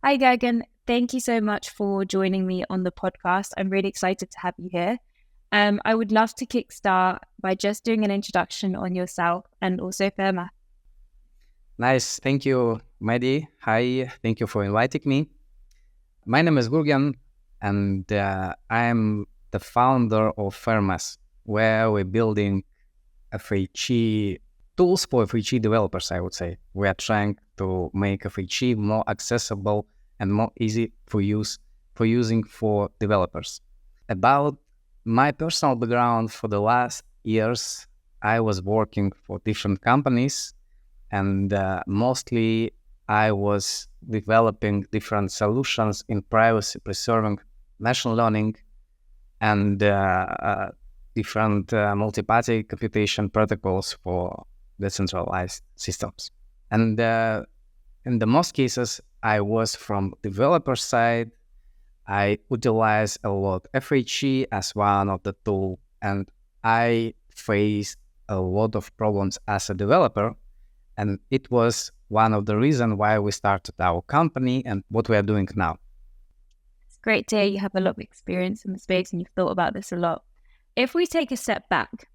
Hi, Gurgen. Thank you so much for joining me on the podcast. I'm really excited to have you here. I would love to kickstart by just doing an introduction on yourself and also FHERMA. Nice. Thank you, Maddy. Hi. Thank you for inviting me. My name is Gurgen, and I'm the founder of FHERMA, where we're building FHE tools for FHE developers, I would say. We are trying to make FHE more accessible and more easy for using for developers. About my personal background, for the last years, I was working for different companies, and mostly I was developing different solutions in privacy preserving machine learning and different multi-party computation protocols for decentralized systems. And in the most cases, I was from developer side. I utilize a lot FHE as one of the tool, and I faced a lot of problems as a developer. And it was one of the reasons why we started our company and what we are doing now. It's great to hear you have a lot of experience in the space and you've thought about this a lot. If we take a step back,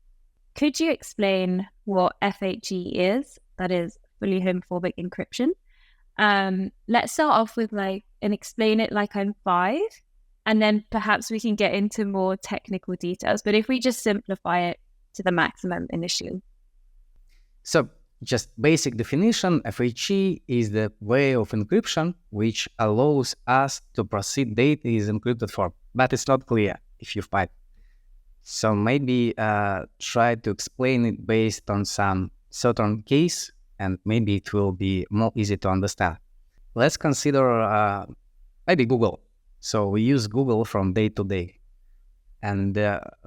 could you explain what FHE is? That is fully homomorphic encryption. Let's start off with and explain it like I'm 5, and then perhaps we can get into more technical details. But if we just simplify it to the maximum initially. So just basic definition, FHE is the way of encryption which allows us to proceed data in encrypted form, but it's not clear if you find. So maybe try to explain it based on some certain case, and maybe it will be more easy to understand. Let's consider maybe Google. So we use Google from day to day. And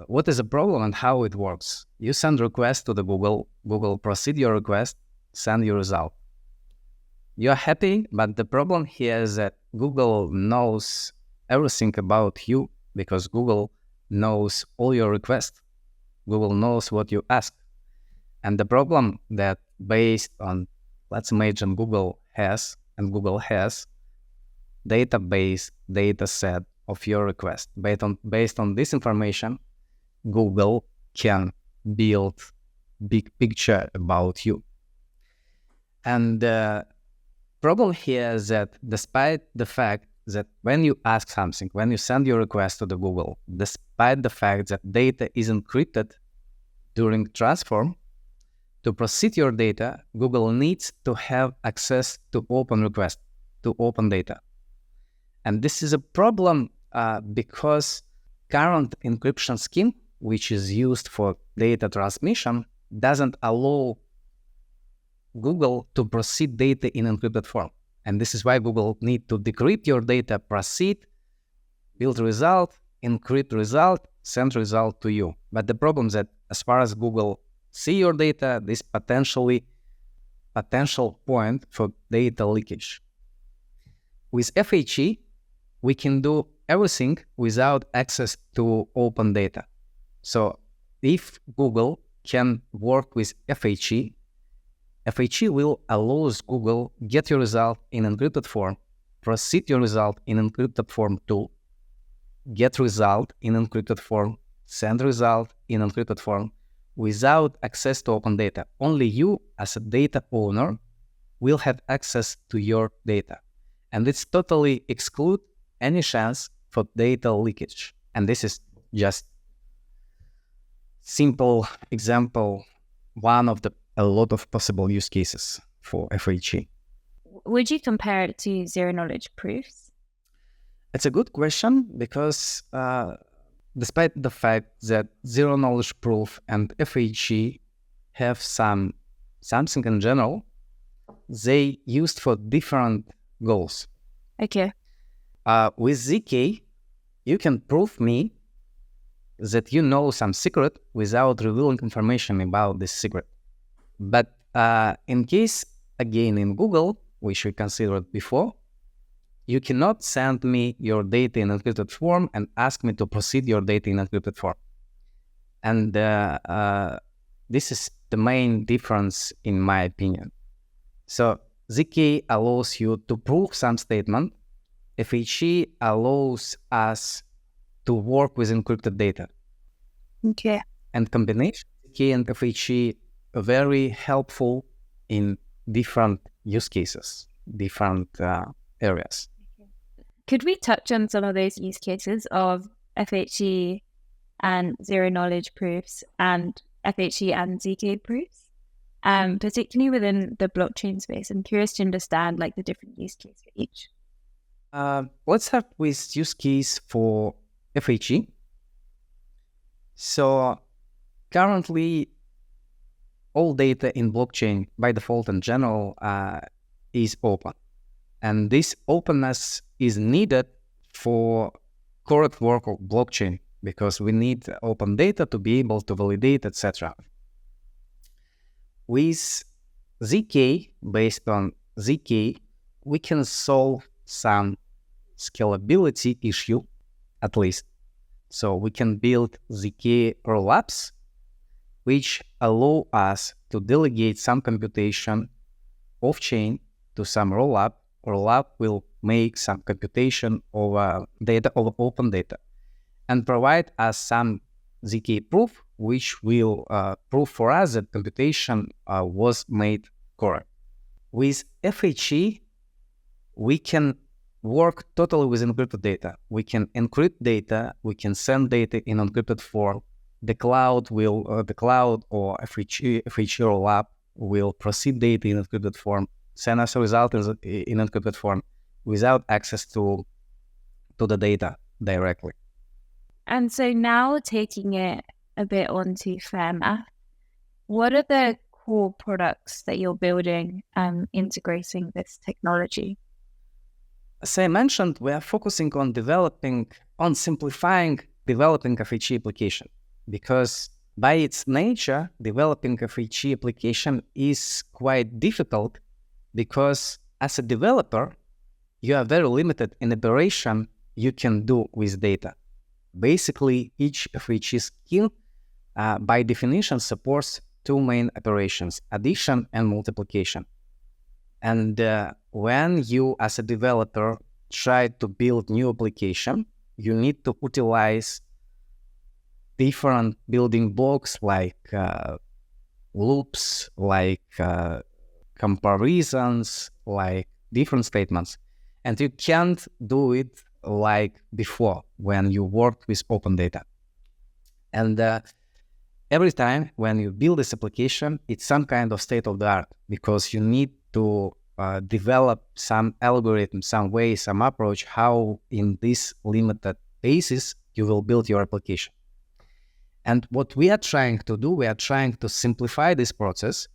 what is the problem and how it works? You send request to the Google proceed your request, send your result. You're happy, but the problem here is that Google knows everything about you because Google knows all your requests. Google knows what you ask. And the problem that based on, let's imagine Google has database data set of your request. Based on this information, Google can build big picture about you. And the problem here is that despite the fact that when you ask something, when you send your request to the Google, despite the fact that data is encrypted during transform, to proceed your data, Google needs to have access to open request, to open data. And this is a problem because current encryption scheme, which is used for data transmission, doesn't allow Google to proceed data in encrypted form. And this is why Google need to decrypt your data, proceed, build result, encrypt result, send result to you. But the problem is that as far as Google see your data, this potential point for data leakage. With FHE, we can do everything without access to open data. So if Google can work with FHE, FHE will allow Google get your result in encrypted form, proceed your result in encrypted form too, get result in encrypted form, send result in encrypted form without access to open data. Only you as a data owner will have access to your data. And it's totally exclude any chance for data leakage. And this is just simple example, one of a lot of possible use cases for FHE. Would you compare it to zero-knowledge proofs? It's a good question because despite the fact that zero-knowledge proof and FHE have something in general, they used for different goals. Okay. With ZK, you can prove me that you know some secret without revealing information about this secret. But in case, again, in Google, which we considered before, you cannot send me your data in encrypted form and ask me to proceed your data in encrypted form. And this is the main difference in my opinion. So ZK allows you to prove some statement FHE allows us to work with encrypted data. Okay. And combination ZK and FHE are very helpful in different use cases, different areas. Could we touch on some of those use cases of FHE and zero knowledge proofs and FHE and ZK proofs, particularly within the blockchain space? I'm curious to understand like the different use cases for each. Let's start with use case for FHE. So currently, all data in blockchain by default in general is open. And this openness is needed for correct work of blockchain because we need open data to be able to validate, etc. With ZK, based on ZK, we can solve some scalability issue, at least. So we can build ZK rollups, which allow us to delegate some computation off-chain to some rollup. Rollup will make some computation of data, of open data, and provide us some ZK proof, which will prove for us that computation was made correct. With FHE, we can work totally with encrypted data. We can encrypt data, we can send data in encrypted form. The cloud or FHE rollup will proceed data in encrypted form, send us a result in encrypted form without access to the data directly. And so now taking it a bit onto FHERMA, what are the core products that you're building integrating this technology? As I mentioned, we are focusing on simplifying developing FHE application, because by its nature, developing FHE application is quite difficult because as a developer, you are very limited in operation you can do with data. Basically, each FHE skill, by definition, supports two main operations, addition and multiplication. And when you, as a developer, try to build new application, you need to utilize different building blocks like loops, like comparisons, like different statements. And you can't do it like before when you worked with open data. And every time when you build this application, it's some kind of state of the art, because you need to develop some algorithm, some way, some approach, how in this limited basis you will build your application. And what we are trying to do, we are trying to simplify this process,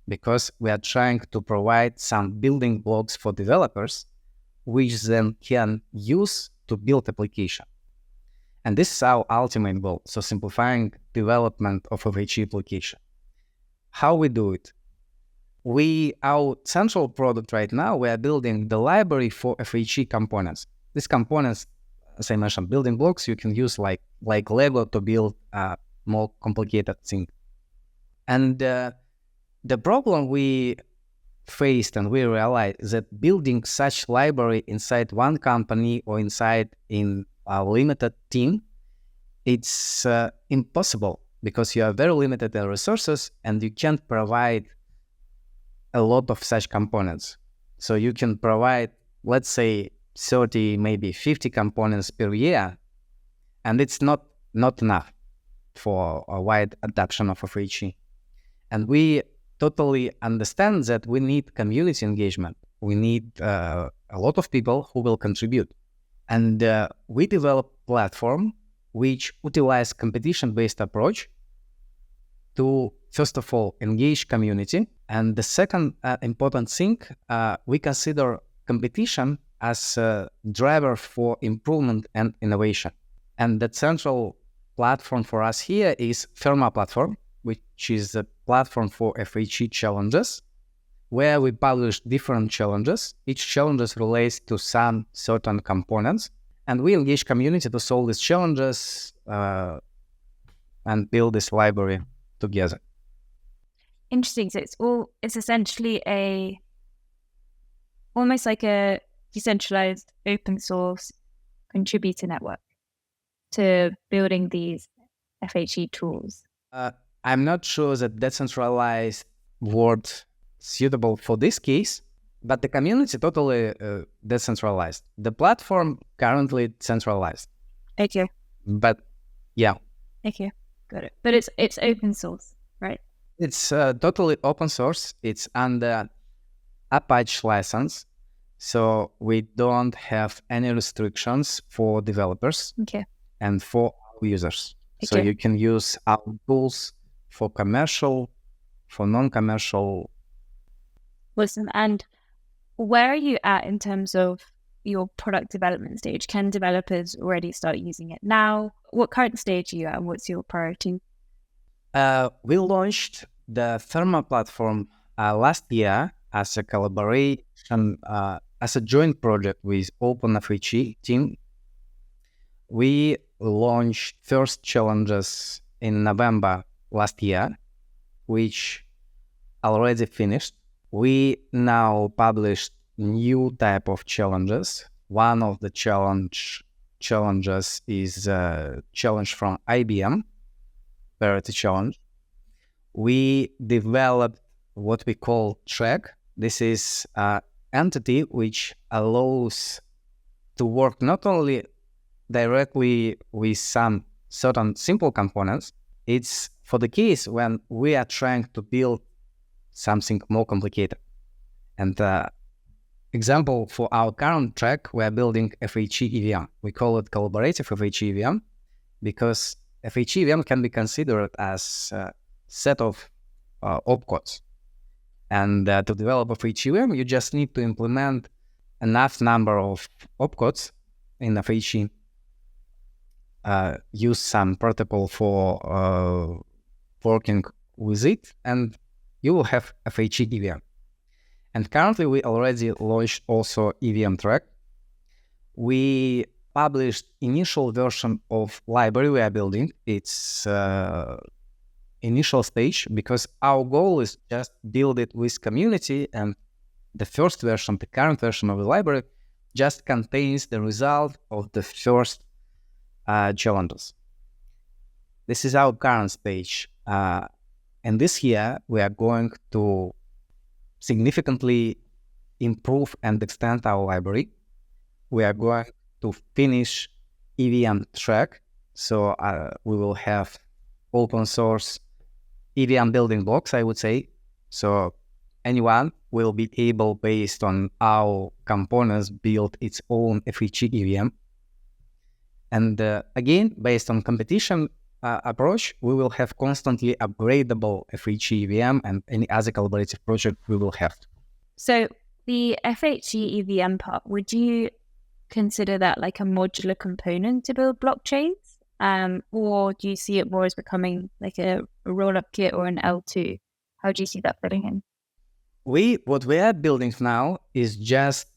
because we are trying to provide some building blocks for developers, which then can use to build application. And this is our ultimate goal. So simplifying development of FHE application. How we do it? Our central product right now, we are building the library for FHE components. These components, as I mentioned, building blocks, you can use like Lego to build a more complicated thing. And the problem we faced and we realized is that building such library inside one company or in a limited team, it's impossible, because you are very limited in resources and you can't provide a lot of such components. So you can provide, let's say, 30, maybe 50 components per year, and it's not enough for a wide adoption of FHE. And we totally understand that we need community engagement. We need a lot of people who will contribute. And we develop platform which utilize competition-based approach to, first of all, engage community. And the second important thing, we consider competition as a driver for improvement and innovation. And the central platform for us here is FHERMA platform, which is a platform for FHE challenges, where we publish different challenges. Each challenge relates to some certain components, and we engage community to solve these challenges and build this library together. Interesting. So it's essentially almost like a decentralized open source contributor network to building these FHE tools? I'm not sure that decentralized word suitable for this case, but the community totally decentralized. The platform currently centralized. Okay. But yeah. Okay, got it. But it's open source, right? It's totally open source. It's under Apache license, so we don't have any restrictions for developers and for users. Okay. So you can use our tools for commercial, for non-commercial. Listen, and where are you at in terms of your product development stage? Can developers already start using it now? What current stage are you at and what's your priority? We launched the FHERMA platform last year as a collaboration, as a joint project with OpenFHE team. We launched first challenges in November last year, which already finished. We now published new type of challenges. One of the challenges is a challenge from IBM, Parity Challenge. We developed what we call track. This is an entity which allows to work not only directly with some certain simple components. It's for the case when we are trying to build something more complicated. And example for our current track, we are building FHE EVM. We call it collaborative FHE EVM because FHE EVM can be considered as a set of opcodes. And to develop FHE EVM, you just need to implement enough number of opcodes in FHE, use some protocol for working with it, and you will have FHE EVM. And currently, we already launched also EVM track. We published initial version of library we are building. It's initial stage because our goal is just build it with community, and the first version, the current version of the library, just contains the result of the first challenges. This is our current stage. And this year, we are going to significantly improve and extend our library. We are going to finish EVM track. So we will have open source EVM building blocks, I would say. So anyone will be able, based on our components, build its own FHE EVM. And again, based on competition approach, we will have constantly upgradable FHE EVM and any other collaborative project we will have. So the FHE EVM part, would you consider that like a modular component to build blockchains? Or do you see it more as becoming like a roll-up kit or an L2? How do you see that fitting in? What we are building now is just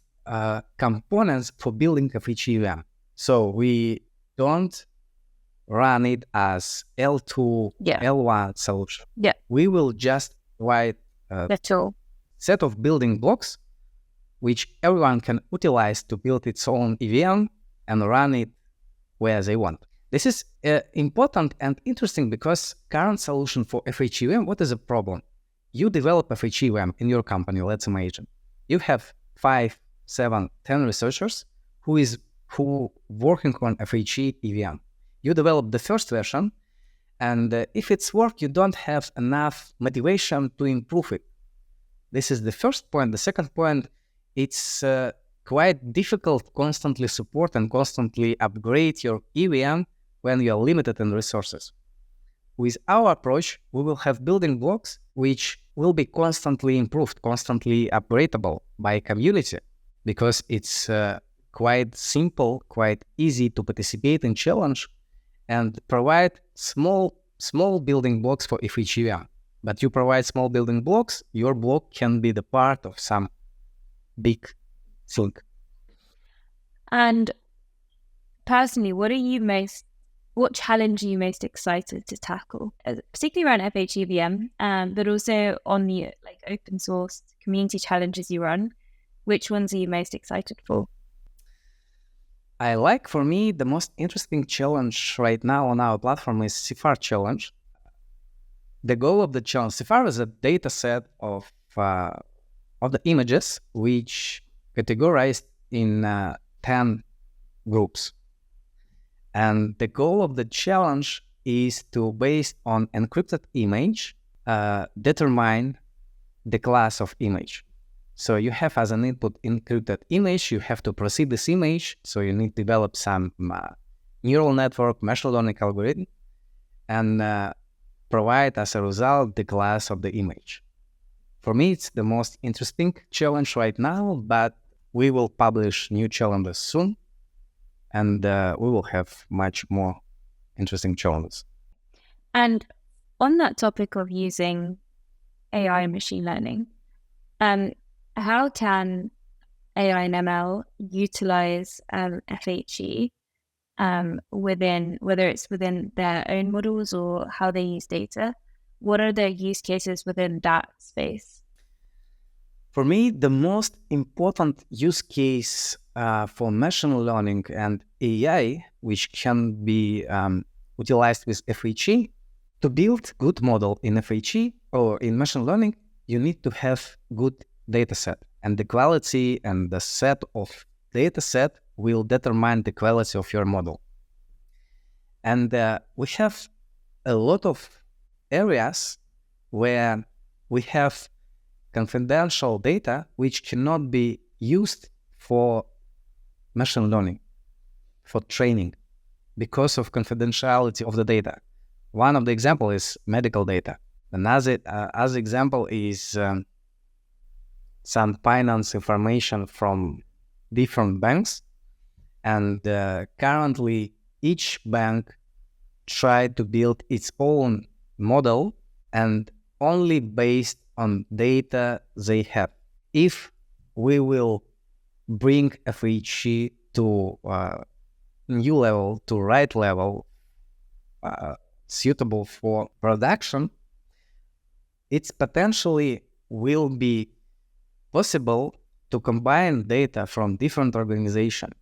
components for building FHE EVM. So we don't run it as L2, L1 solution. Yeah. We will just write a set of building blocks which everyone can utilize to build its own EVM and run it where they want. This is important and interesting because current solution for FHE EVM, what is the problem? You develop FHE EVM in your company, let's imagine. You have 5, 7, 10 researchers who working on FHE EVM. You develop the first version, and if it's work, you don't have enough motivation to improve it. This is the first point. The second point, it's quite difficult constantly support and constantly upgrade your EVM when you are limited in resources. With our approach, we will have building blocks which will be constantly improved, constantly upgradable by community, because it's quite simple, quite easy to participate in challenge and provide small building blocks for FHE EVM. But you provide small building blocks, your block can be the part of some big thing. And personally, what challenge are you most excited to tackle, particularly around FHE EVM, but also on the open source community challenges you run? Which ones are you most excited for? For me, the most interesting challenge right now on our platform is CIFAR challenge. The goal of the challenge, CIFAR is a data set of the images which categorized in 10 groups. And the goal of the challenge is to, based on encrypted image, determine the class of image. So you have as an input encrypted image, you have to proceed this image, so you need to develop some neural network, machine learning algorithm, and provide as a result the class of the image. For me, it's the most interesting challenge right now, but we will publish new challenges soon, and we will have much more interesting challenges. And on that topic of using AI and machine learning, how can AI and ML utilize FHE within, whether it's within their own models or how they use data? What are the use cases within that space? For me, the most important use case for machine learning and AI, which can be utilized with FHE, to build good model in FHE or in machine learning, you need to have good data set. And the quality and the set of data set will determine the quality of your model. And we have a lot of areas where we have confidential data which cannot be used for machine learning, for training, because of confidentiality of the data. One of the example is medical data. Another example is some finance information from different banks. And currently, each bank tried to build its own model and only based on data they have. If we will bring FHE to new level, to right level, suitable for production, it potentially will be possible to combine data from different organizations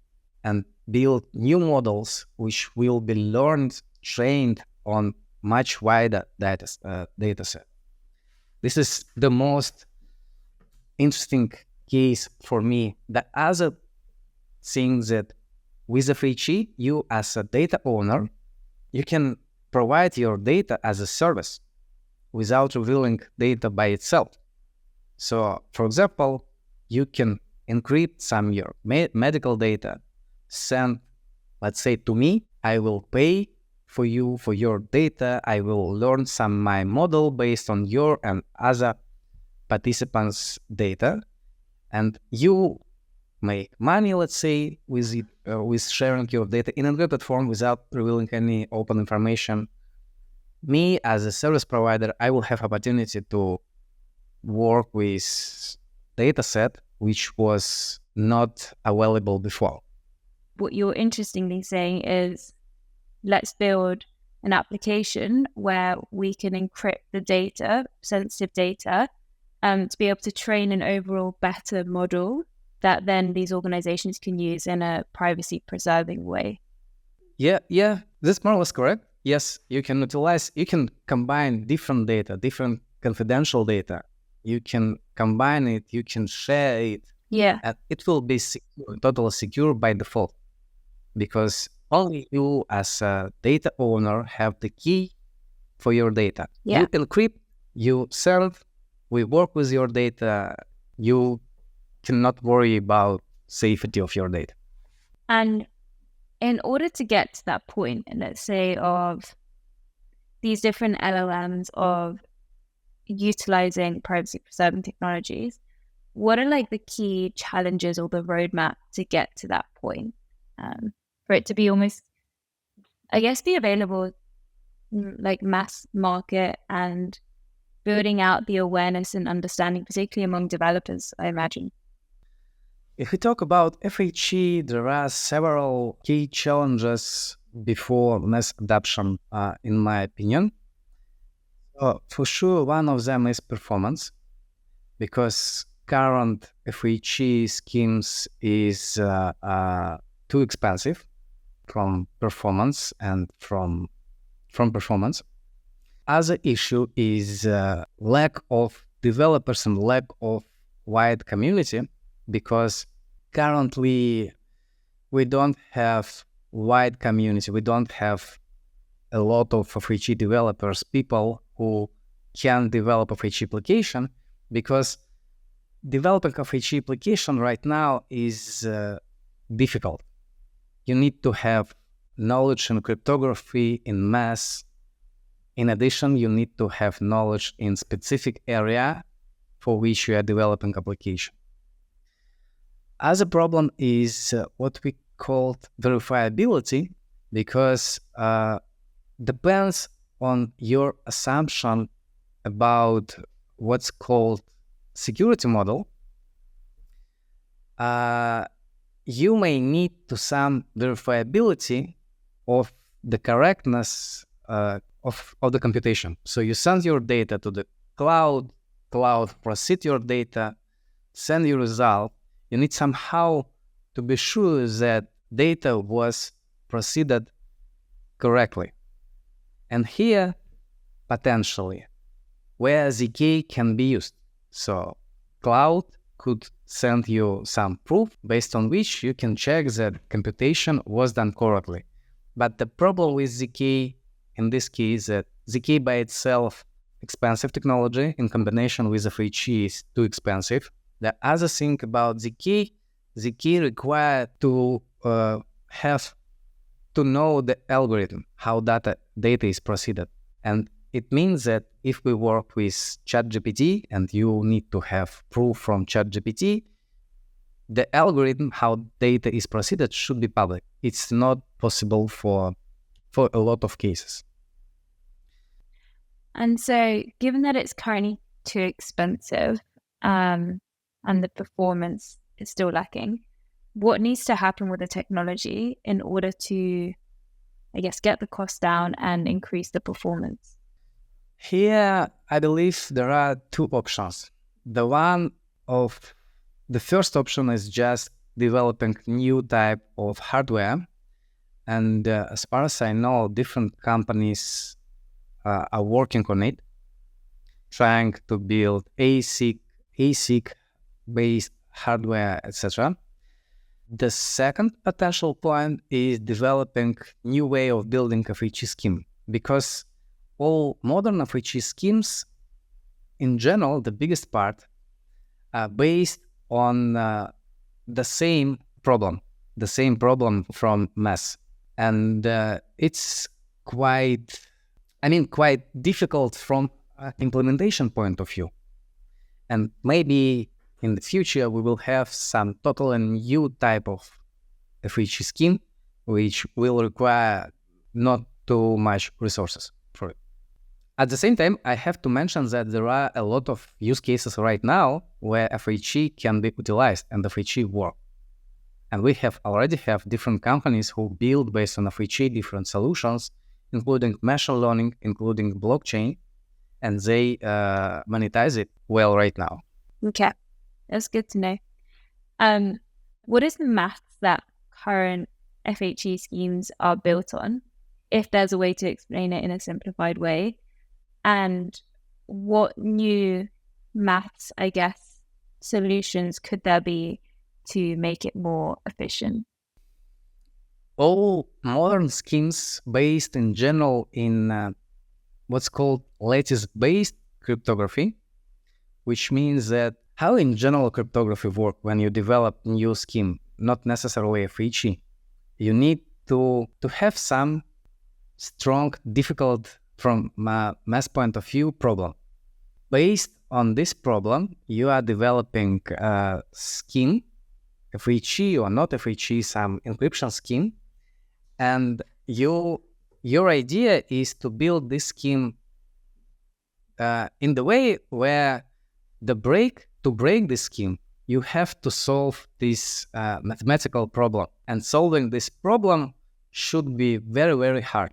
and build new models which will be learned, trained on much wider data set. This is the most interesting case for me. The other thing that with FHE, you as a data owner, you can provide your data as a service without revealing data by itself. So, for example, you can encrypt some of your medical data, send, let's say, to me. I will pay for you for your data. I will learn some my model based on your and other participants' data, and you make money, let's say, with sharing your data in encrypted form without revealing any open information. Me, as a service provider, I will have opportunity to work with data set which was not available before. What you're interestingly saying is, let's build an application where we can encrypt the data, sensitive data, to be able to train an overall better model that then these organizations can use in a privacy-preserving way. Yeah, this model is correct. Yes, you can combine different data, different confidential data. You can combine it, you can share it. Yeah. And it will be totally secure by default, because only you as a data owner have the key for your data. Yeah. You encrypt, you serve, we work with your data. You cannot worry about safety of your data. And in order to get to that point, and let's say of these different LLMs of utilizing privacy-preserving technologies, what are like the key challenges or the roadmap to get to that point, for it to be almost, I guess, be available like mass market and building out the awareness and understanding, particularly among developers, I imagine? If we talk about FHE, there are several key challenges before mass adoption, in my opinion. For sure, one of them is performance, because current FHE schemes is too expensive from performance and from performance. Other issue is lack of developers and lack of wide community, because currently we don't have wide community. We don't have a lot of FHE developers, people who can develop a FHE application, because developing a FHE application right now is difficult. You need to have knowledge in cryptography, in math. In addition, you need to have knowledge in specific area for which you are developing application. Other problem is what we call verifiability, because depends on your assumption about what's called security model. You may need to some verifiability of the correctness of the computation. So you send your data to the cloud process your data, send your result. You need somehow to be sure that data was processed correctly. And here, potentially, where ZK can be used. So cloud could send you some proof based on which you can check that computation was done correctly. But the problem with ZK in this case is that ZK by itself expensive technology in combination with FHE is too expensive. The other thing about ZK require to have to know the algorithm, how data is processed. And it means that if we work with ChatGPT and you need to have proof from ChatGPT, the algorithm, how data is processed, should be public. It's not possible for a lot of cases. And so, given that it's currently too expensive and the performance is still lacking, what needs to happen with the technology in order to, I guess, get the cost down and increase the performance? Here, I believe there are two options. The first option is just developing new type of hardware. And as far as I know, different companies are working on it, trying to build ASIC-based hardware, etc. The second potential point is developing new way of building FHE scheme, because all modern FHE schemes, in general, the biggest part, are based on the same problem from math. And it's quite difficult from implementation point of view. And maybe in the future, we will have some totally new type of FHE scheme, which will require not too much resources for it. At the same time, I have to mention that there are a lot of use cases right now where FHE can be utilized and FHE work. And we already have different companies who build based on FHE different solutions, including machine learning, including blockchain, and they monetize it well right now. Okay, that's good to know. What is the maths that current FHE schemes are built on, if there's a way to explain it in a simplified way? And what new maths, I guess, solutions could there be to make it more efficient? All modern schemes based in general in what's called lattice-based cryptography, which means that how in general cryptography work when you develop new scheme, not necessarily FHE. You need to have some strong, difficult from math point of view problem. Based on this problem, you are developing a scheme, FHE or not FHE, some encryption scheme, and your idea is to build this scheme in the way where to break this scheme, you have to solve this mathematical problem, and solving this problem should be very, very hard.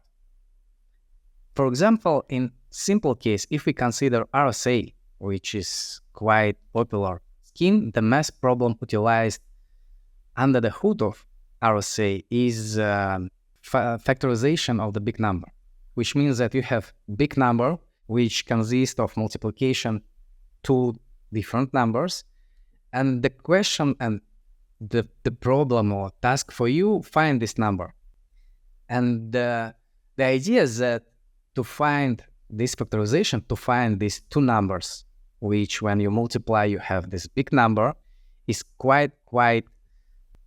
For example, in simple case, if we consider RSA, which is quite popular scheme, the math problem utilized under the hood of RSA is factorization of the big number, which means that you have big number which consists of multiplication to different numbers, and the question and the problem or task for you, find this number. And the idea is that to find this factorization, to find these two numbers, which when you multiply, you have this big number, is quite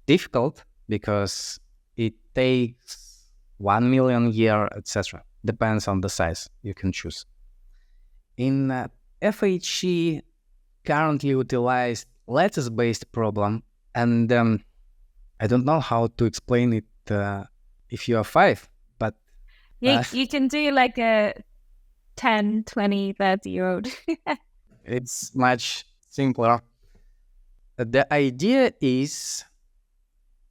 difficult because it takes 1 million years, etc. Depends on the size you can choose. In FHE, currently utilized lattice-based problem, and I don't know how to explain it if you are 5, but... You can do like a 10, 20, 30-year-old. It's much simpler. The idea is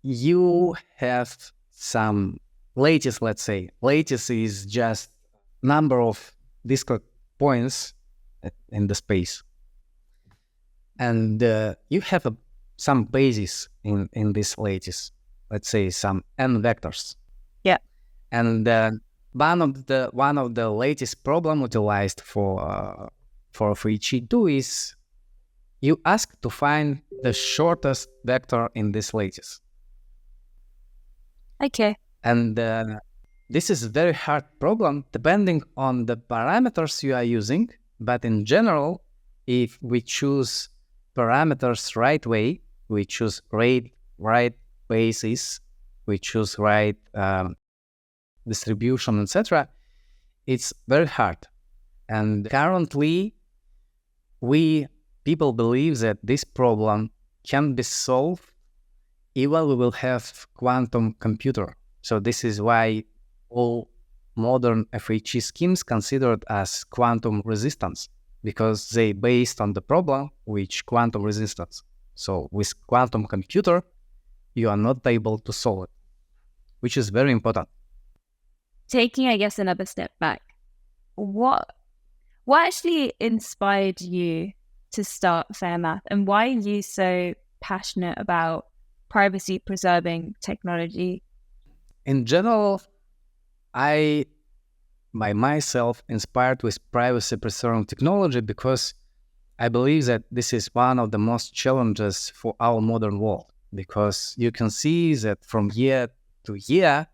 you have some lattice, let's say. Lattice is just number of discrete points in the space. And you have some basis in this lattice, let's say some n vectors. Yeah. And one of the latest problem utilized for FHE2 is you ask to find the shortest vector in this lattice. Okay. And this is a very hard problem depending on the parameters you are using. But in general, if we choose parameters right way, we choose right basis, we choose right distribution, etc., it's very hard. And currently, people believe that this problem can be solved even we will have quantum computer. So this is why all modern FHE schemes considered as quantum resistance, because they based on the problem which quantum resistance. So with quantum computer, you are not able to solve it, which is very important. Taking, I guess, another step back, what actually inspired you to start FHERMA, and why are you so passionate about privacy-preserving technology? In general, I, by myself, inspired with privacy-preserving technology because I believe that this is one of the most challenges for our modern world, because you can see that from year to year,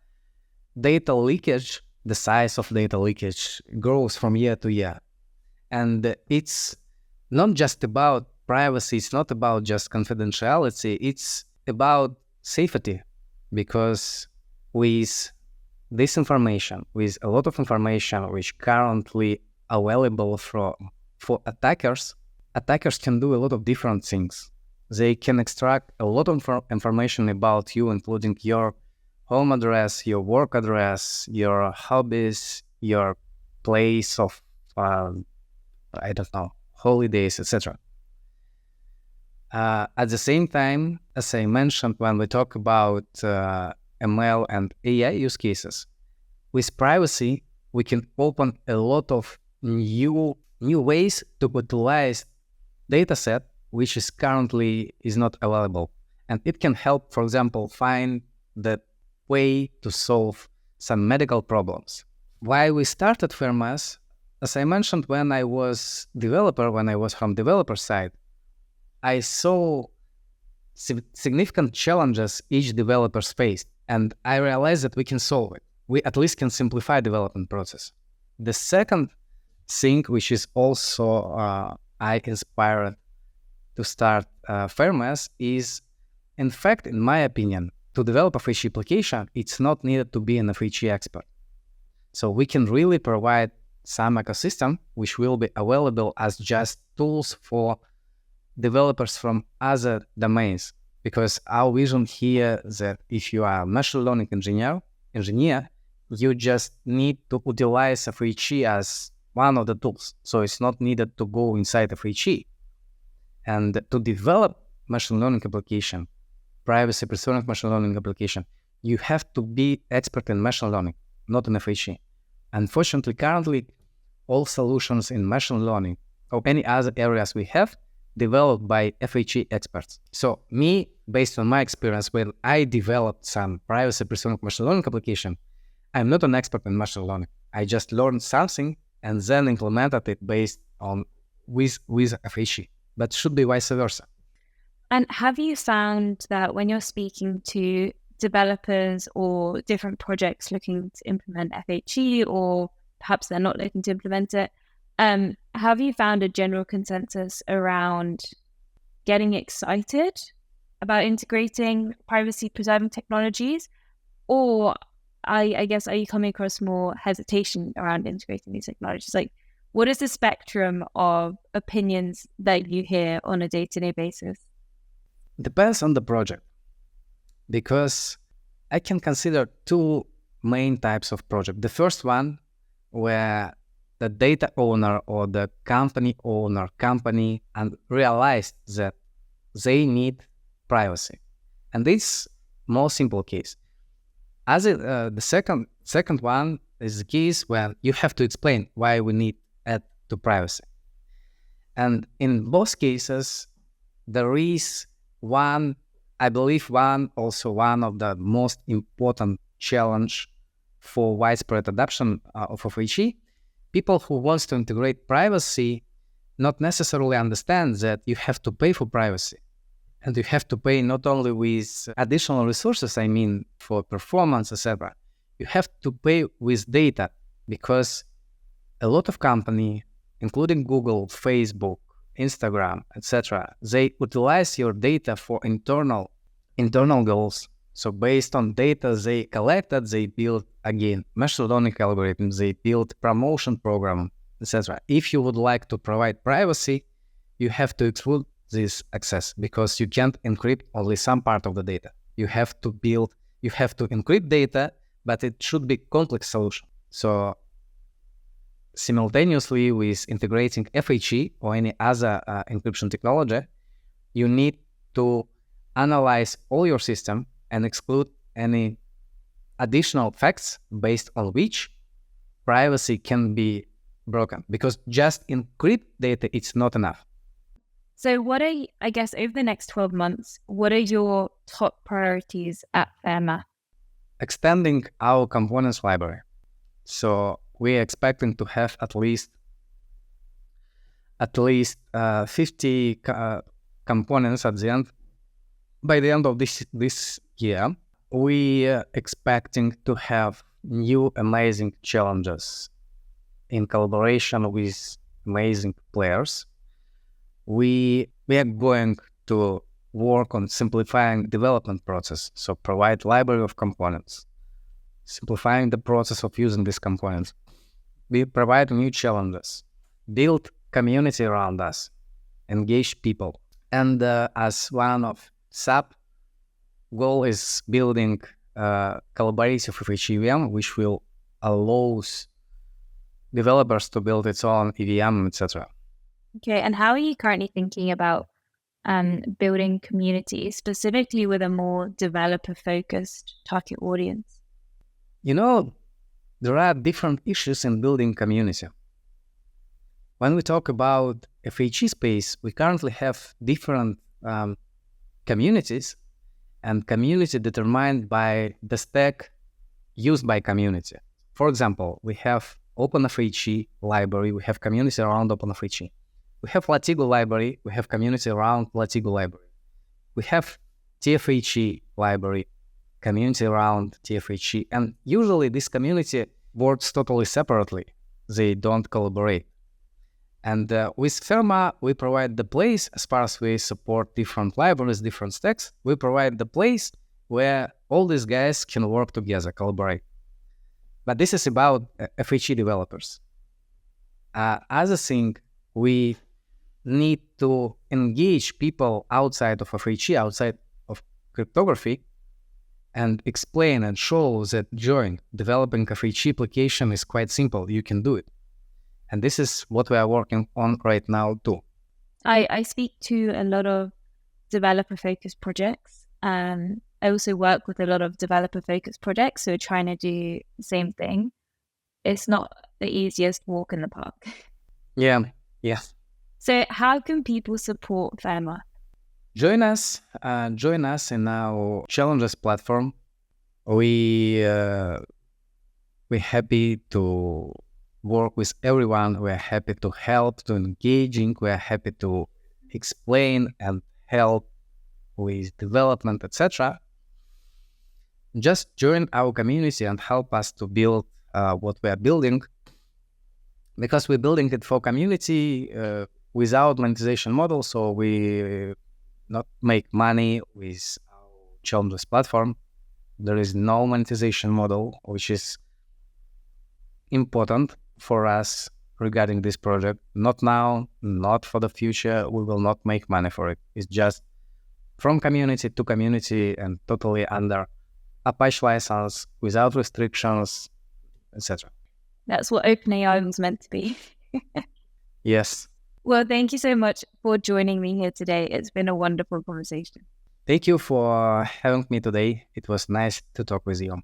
data leakage, the size of data leakage grows from year to year. And it's not just about privacy, it's not about just confidentiality, it's about safety, because with this information, with a lot of information which currently available for attackers can do a lot of different things. They can extract a lot of information about you, including your home address, your work address, your hobbies, your place of, holidays, etc. At the same time, as I mentioned, when we talk about ML and AI use cases, with privacy, we can open a lot of new ways to utilize data set which is currently not available. And it can help, for example, find the way to solve some medical problems. Why we started FHERMA, as I mentioned, when I was from developer side, I saw significant challenges each developer faced, and I realized that we can solve it. We at least can simplify development process. The second thing, which is also I inspired to start FHERMA, is, in fact, in my opinion, to develop a FHE application, it's not needed to be an FHE expert. So we can really provide some ecosystem which will be available as just tools for developers from other domains. Because our vision here is that if you are a machine learning engineer, you just need to utilize FHE as one of the tools. So it's not needed to go inside FHE. And to develop machine learning application, privacy-preserving machine learning application, you have to be expert in machine learning, not in FHE. Unfortunately, currently, all solutions in machine learning or any other areas we have developed by FHE experts. So me, based on my experience, when I developed some privacy-preserving machine learning application, I'm not an expert in machine learning. I just learned something and then implemented it based on with FHE, but should be vice versa. And have you found that when you're speaking to developers or different projects looking to implement FHE, or perhaps they're not looking to implement it, have you found a general consensus around getting excited about integrating privacy-preserving technologies? Or I guess, are you coming across more hesitation around integrating these technologies? Like, what is the spectrum of opinions that you hear on a day-to-day basis? Depends on the project, because I can consider two main types of project. The first one, where the data owner or the company and realized that they need privacy. And this more simple case. As the second one is the case when you have to explain why we need add to privacy. And in both cases, there is one of the most important challenge for widespread adoption of FHE. People who want to integrate privacy not necessarily understand that you have to pay for privacy. And you have to pay not only with additional resources, I mean, for performance, etc. You have to pay with data, because a lot of companies, including Google, Facebook, Instagram, etc., they utilize your data for internal goals. So based on data they collected, they build, again, machine learning algorithms, they build promotion program, etc. If you would like to provide privacy, you have to exclude this access, because you can't encrypt only some part of the data. You have to encrypt data, but it should be complex solution. So simultaneously with integrating FHE or any other encryption technology, you need to analyze all your system and exclude any additional facts based on which privacy can be broken, because just encrypt data, it's not enough. So I guess over the next 12 months, what are your top priorities at FHERMA? Extending our components library. So we're expecting to have at least 50 components by the end of this year. We are expecting to have new amazing challenges in collaboration with amazing players. We are going to work on simplifying development process, so provide library of components, simplifying the process of using these components. We provide new challenges, build community around us, engage people. And as one of sub goal is building collaborative FHE EVM, which will allow developers to build its own EVM, etc. Okay, and how are you currently thinking about building communities, specifically with a more developer-focused target audience? You know, there are different issues in building community. When we talk about FHE space, we currently have different communities, and community determined by the stack used by community. For example, we have OpenFHE library, we have community around OpenFHE. We have Latigo library, we have community around Latigo library. We have TFHE library, community around TFHE. And usually this community works totally separately. They don't collaborate. And with FHERMA, we provide the place, as far as we support different libraries, different stacks, we provide the place where all these guys can work together, collaborate. But this is about FHE developers. Other thing, we need to engage people outside of FHE, outside of cryptography, and explain and show that developing a FHE application is quite simple. You can do it. And this is what we are working on right now too. I speak to a lot of developer-focused projects. I also work with a lot of developer-focused projects who are trying to do the same thing. It's not the easiest walk in the park. Yeah. So how can people support FHERMA? Join us in our challenges platform. We're happy to work with everyone. We're happy to help, to engaging. We're happy to explain and help with development, etc. Just join our community and help us to build what we are building, because we're building it for community without monetization model. So we not make money with our challenges platform. There is no monetization model, which is important for us regarding this project. Not now, not for the future. We will not make money for it. It's just from community to community and totally under Apache license, without restrictions, etc. That's what OpenAI was meant to be. Yes. Well, thank you so much for joining me here today. It's been a wonderful conversation. Thank you for having me today. It was nice to talk with you.